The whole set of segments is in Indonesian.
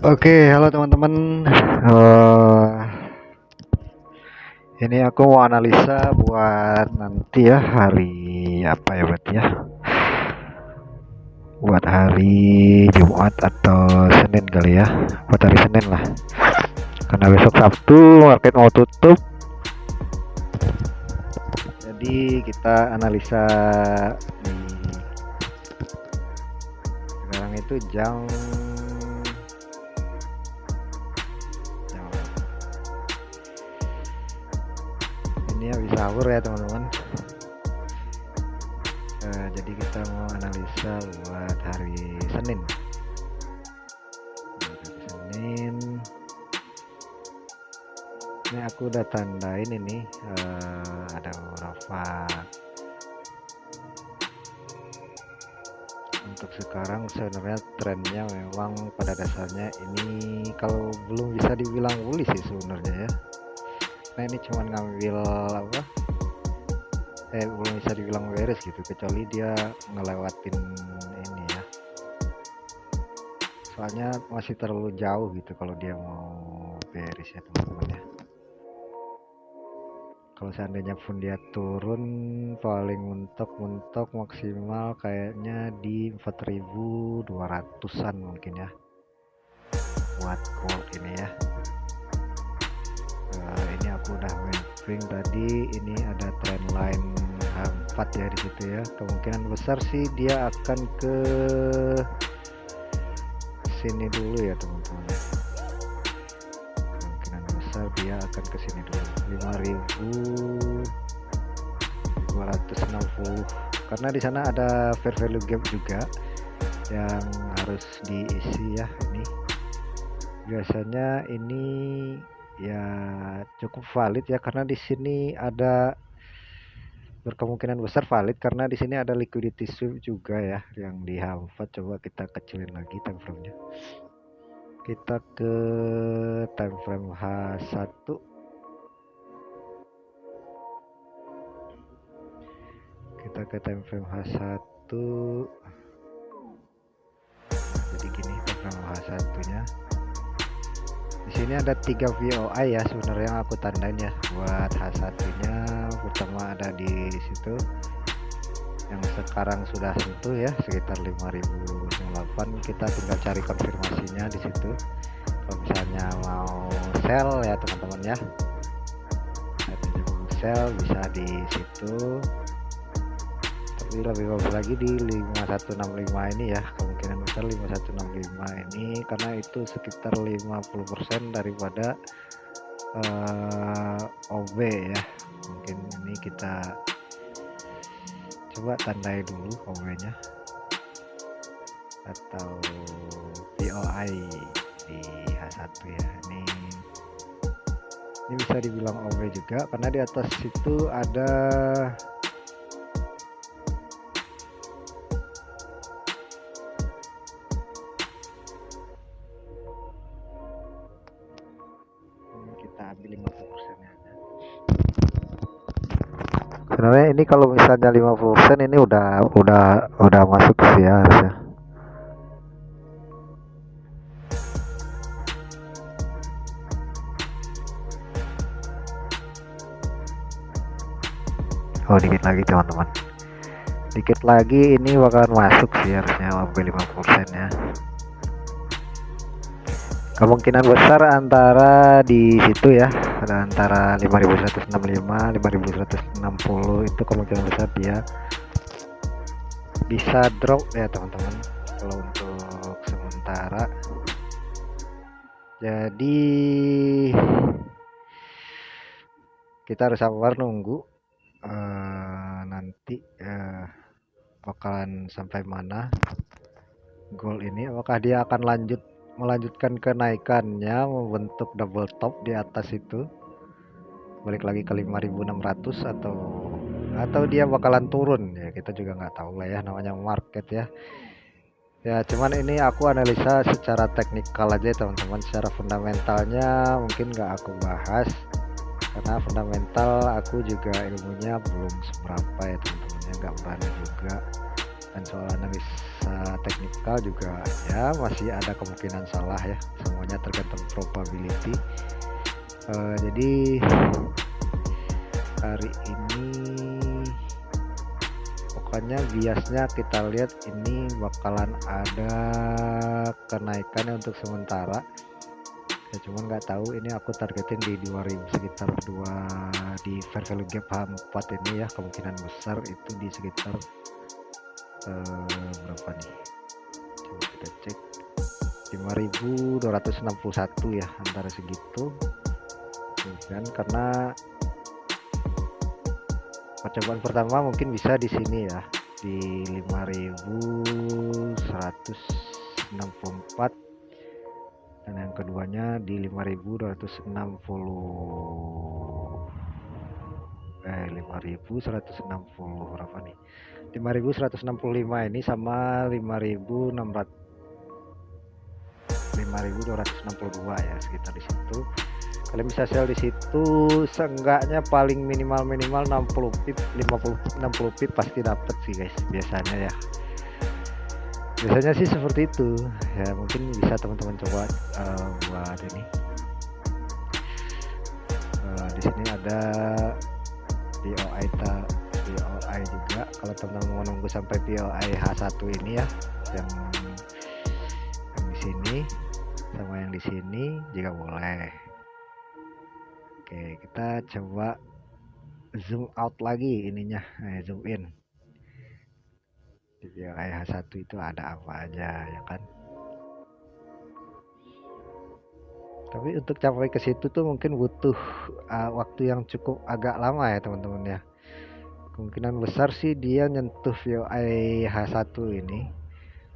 Oke, halo teman-teman. Eh, ini aku mau analisa buat nanti ya hari apa ya berarti ya? Buat hari Jumat atau Senin kali ya? Buat hari Senin lah. Karena besok Sabtu market mau tutup. Jadi kita analisa nih. Sekarang itu jam ini habis sahur ya teman-teman. Jadi kita mau analisa buat hari Senin. Ini aku udah tandain ini ada beberapa. Untuk sekarang sebenarnya trennya memang pada dasarnya ini kalau belum bisa dibilang bullish sih sebenarnya ya. Nah ini cuman ngambil apa? Belum bisa dibilang beres gitu kecuali dia ngelewatin ini ya. Soalnya masih terlalu jauh gitu kalau dia mau beres ya teman-teman ya. Kalau seandainya pun dia turun paling mentok maksimal kayaknya di 4.200-an mungkin ya buat gold ini ya. Ini aku udah mapping tadi, ini ada trendline H4 ya di situ ya. Kemungkinan besar sih dia akan ke sini dulu ya teman-teman. Kemungkinan besar dia akan ke sini dulu 5.260 karena di sana ada fair value gap juga yang harus diisi ya. Ini biasanya ini ya cukup valid ya karena di sini ada berkemungkinan besar valid karena di sini ada liquidity sweep juga ya yang di H4. Coba kita kecilin lagi time frame-nya. Kita ke time frame H1. Kita ke time frame H1. Jadi gini time frame H1-nya. Di sini ada 3 VOI ya sebenarnya yang aku tandain ya buat H1-nya. Pertama ada di situ yang sekarang sudah sentuh ya sekitar 5.008. Kita tinggal cari konfirmasinya di situ. Kalau misalnya mau sell ya teman-teman ya, mau sell bisa di situ. Tapi lebih bagus lagi di 5165 ini ya, kemungkinan besar 5165 ini karena itu sekitar 50% daripada OB ya. Mungkin ini kita coba tandai dulu OB-nya atau POI di H1 ya. Ini bisa dibilang OB juga karena di atas itu ada kita ambil 50% ya. Sebenarnya ini kalau misalnya 50% ini udah masuk sih ya harusnya. Oh dikit lagi teman-teman, dikit lagi ini bakalan masuk sih harusnya OB 50% ya. Kemungkinan besar antara di situ ya, ada antara 5.165 5.160 itu kemungkinan besar dia bisa drop ya teman-teman kalau untuk sementara. Jadi kita harus sabar nunggu nanti bakalan sampai mana gold ini, apakah dia akan melanjutkan kenaikannya membentuk double top di atas itu balik lagi ke 5.600 atau dia bakalan turun ya, kita juga nggak tahu lah ya, namanya market ya. Ya cuman ini aku analisa secara teknikal aja teman-teman, secara fundamentalnya mungkin nggak aku bahas karena fundamental aku juga ilmunya belum seberapa ya teman-teman ya, nggak berani juga. Dan soal analisa teknikal juga ya masih ada kemungkinan salah ya, semuanya ya, tergantung probability. Jadi hari ini pokoknya biasanya kita lihat ini bakalan ada kenaikannya untuk sementara ya, cuman nggak tahu, ini aku targetin di 2000, sekitar 2 di fair value gap H4 ini ya, kemungkinan besar itu di sekitar berapa nih, coba kita cek, 5261 ya, antara segitu kan, karena percobaan pertama mungkin bisa di sini ya, di 5164, dan yang keduanya di 5160 berapa nih, 5165 ini sama 5262 ya, sekitar di situ. Kalian bisa sell di situ, seenggaknya paling minimal 60 pip, 60 pip pasti dapat sih guys, biasanya ya. Biasanya sih seperti itu ya, mungkin bisa teman-teman coba buat ini. Di sini ada POI juga, kalau teman-teman mau nunggu sampai POI H1 ini ya, yang di sini sama yang di sini juga boleh. Oke, kita coba zoom out lagi ininya, zoom in. Di POI H1 itu ada apa aja ya kan. Tapi untuk capai ke situ tuh mungkin butuh waktu yang cukup agak lama ya teman-teman ya. Kemungkinan besar sih dia nyentuh POI H1 ini.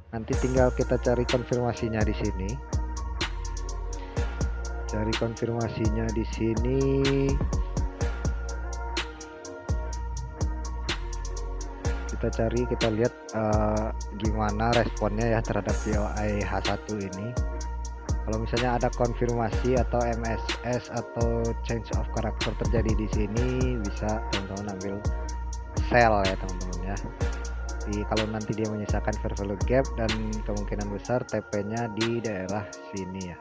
Nanti tinggal kita cari konfirmasinya di sini. Cari konfirmasinya di sini. Kita lihat gimana responnya ya terhadap POI H1 ini. Kalau misalnya ada konfirmasi atau MSS atau change of character terjadi di sini, bisa teman-teman ambil sell ya teman-teman ya. Jadi kalau nanti dia menyisakan fair value gap dan kemungkinan besar TP-nya di daerah sini ya,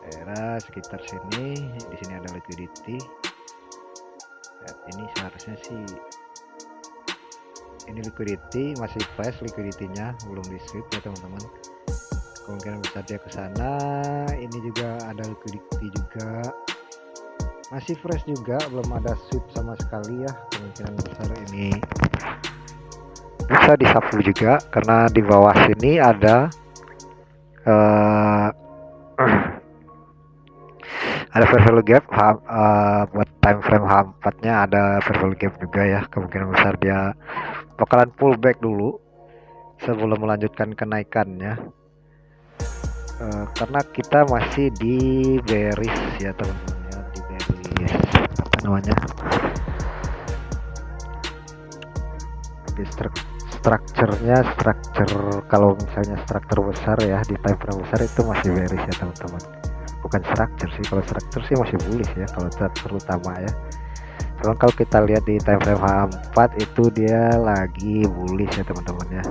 daerah sekitar sini. Di sini ada liquidity ya, ini seharusnya sih ini liquidity masih fresh, liquidity-nya belum di sweep ya teman-teman. Kemungkinan besar dia ke sana. Ini juga ada liquidity juga, masih fresh juga, belum ada sweep sama sekali ya. Kemungkinan besar ini bisa disapu juga, karena di bawah sini ada ada fair value gap buat time frame H4 nya, ada fair value gap juga ya. Kemungkinan besar dia bakalan pullback dulu sebelum melanjutkan kenaikannya, karena kita masih di bearish ya teman-teman ya, di bearish apa namanya, di strukturnya, kalau misalnya struktur besar ya di time frame besar itu masih bearish ya teman-teman, bukan struktur sih. Kalau struktur sih masih bullish ya kalau terutama ya. Cuman kalau kita lihat di time frame H4 itu dia lagi bullish ya teman-teman ya,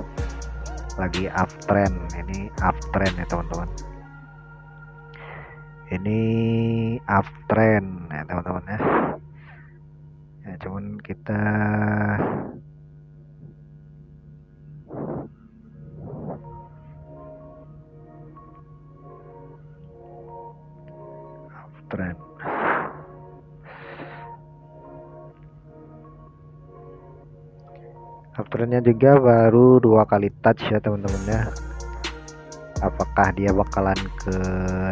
lagi uptrend. Ini uptrend ya teman-teman, ini uptrend ya teman-teman ya. Ya cuman kita uptrend. Uptrendnya juga baru 2 kali touch ya teman-teman ya. Apakah dia bakalan ke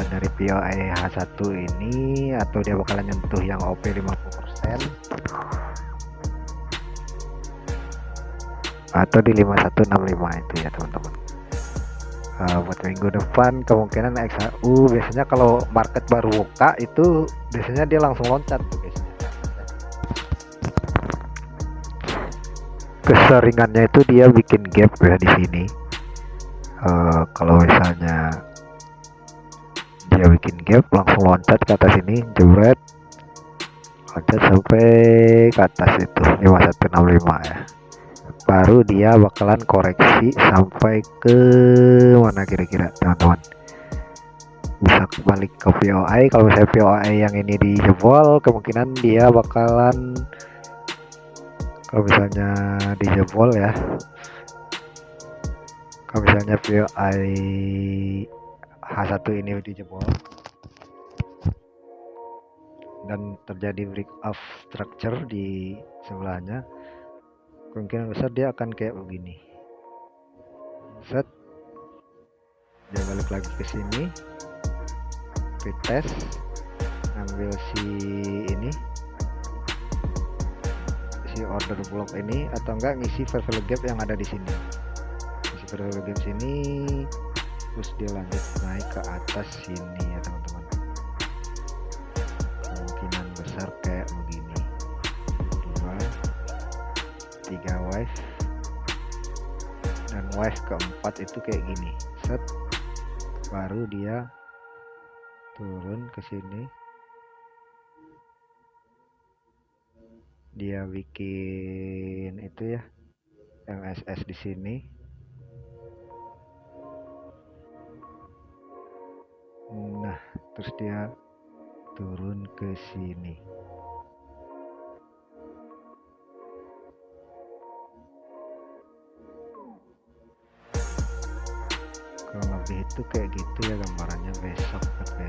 dari POI H1 ini atau dia bakalan nyentuh yang OP 50% atau di 5165 itu ya teman-teman. Buat minggu depan kemungkinan XAU biasanya kalau market baru buka itu biasanya dia langsung loncat tuh biasanya. Keseringannya itu dia bikin gap ya di sini. Kalau misalnya dia bikin gap langsung loncat ke atas ini, jebret, loncat sampai ke atas itu 5165 ya, baru dia bakalan koreksi sampai ke mana kira-kira teman-teman, bisa balik ke POI. Kalau misalnya POI yang ini dijebol, kemungkinan dia bakalan, kalau misalnya dijebol ya, kalau misalnya POI H1 ini dijebol dan terjadi break of structure di sebelahnya, kemungkinan besar dia akan kayak begini. Set, dia balik lagi ke sini, retest, ambil si ini, si order block ini, atau enggak ngisi value gap yang ada di sini. Ngisi value gap sini, terus dia lanjut naik ke atas sini ya teman-teman. Kemungkinan besar kayak begini, 2, 3 wave, dan wave keempat itu kayak gini. Set, baru dia turun ke sini, dia bikin itu ya, MSS di sini. Nah, terus dia turun ke sini. Kurang lebih itu kayak gitu ya gambarannya. Besok gitu.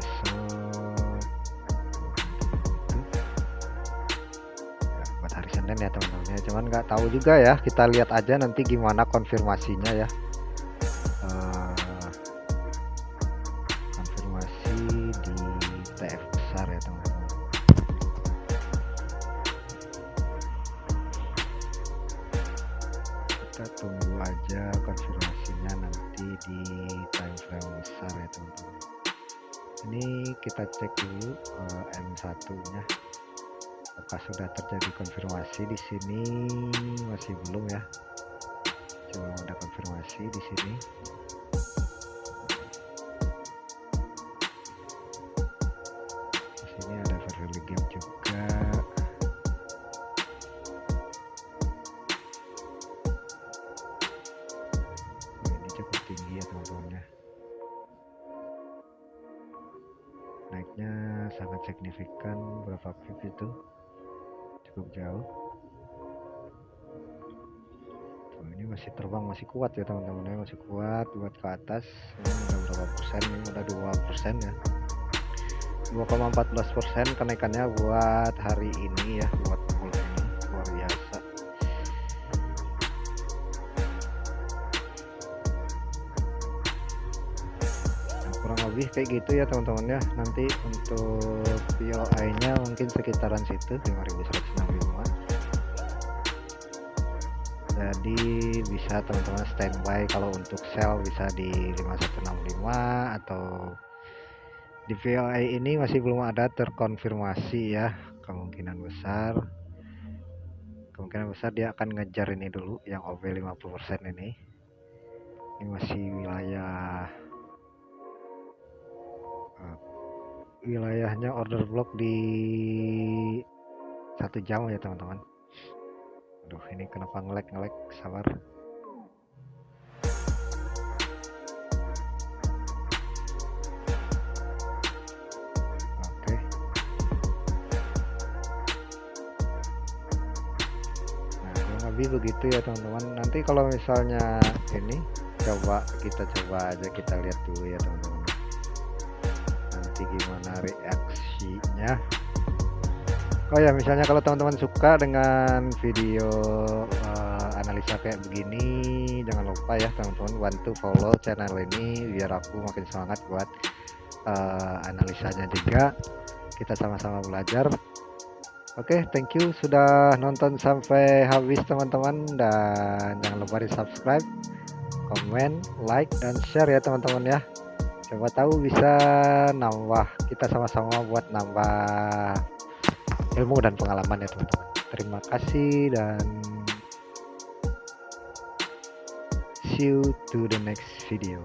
Ya, buat hari Senin ya teman-teman ya, cuman nggak tahu juga ya, kita lihat aja nanti gimana konfirmasinya ya. Konfirmasi di TF besar ya teman-teman. Kita tunggu aja konfirmasinya nanti di time frame besar ya teman-teman. Ini kita cek dulu M1 nya, apakah sudah terjadi konfirmasi di sini. Masih belum ya, coba ada konfirmasi di sini. Di sini ada value gap juga. Ini cukup tinggi ya teman-teman ya, naiknya sangat signifikan, berapa pip itu, cukup jauh. Tuh, ini masih terbang, masih kuat ya teman-teman ya, masih kuat buat ke atas. Ini udah berapa persen? Ini udah 2% ya, 2,14% kenaikannya buat hari ini ya, buat gold ini luar biasa. Nah, kurang lebih kayak gitu ya teman-teman ya. Nanti untuk POI nya mungkin sekitaran situ 5165. Jadi bisa teman-teman standby, kalau untuk sell bisa di 5165, atau di POI ini masih belum ada terkonfirmasi ya. Kemungkinan besar dia akan ngejar ini dulu yang OV 50% ini. Ini masih wilayahnya order block di 1 jam ya teman-teman. Aduh, ini kenapa ngelek, sabar. Oke. Nah, kurang lebih begitu ya teman-teman. Nanti kalau misalnya ini kita coba aja, kita lihat dulu ya teman-teman, nanti gimana reaksinya. Oh ya, misalnya kalau teman-teman suka dengan video analisa kayak begini, jangan lupa ya teman-teman bantu follow channel ini biar aku makin semangat buat analisanya juga, kita sama-sama belajar. Oke, thank you sudah nonton sampai habis teman-teman, dan jangan lupa di subscribe, komen, like, dan share ya teman-teman ya. Coba tahu bisa nambah, kita sama-sama buat nambah ilmu dan pengalaman ya teman-teman. Terima kasih dan see you to the next video.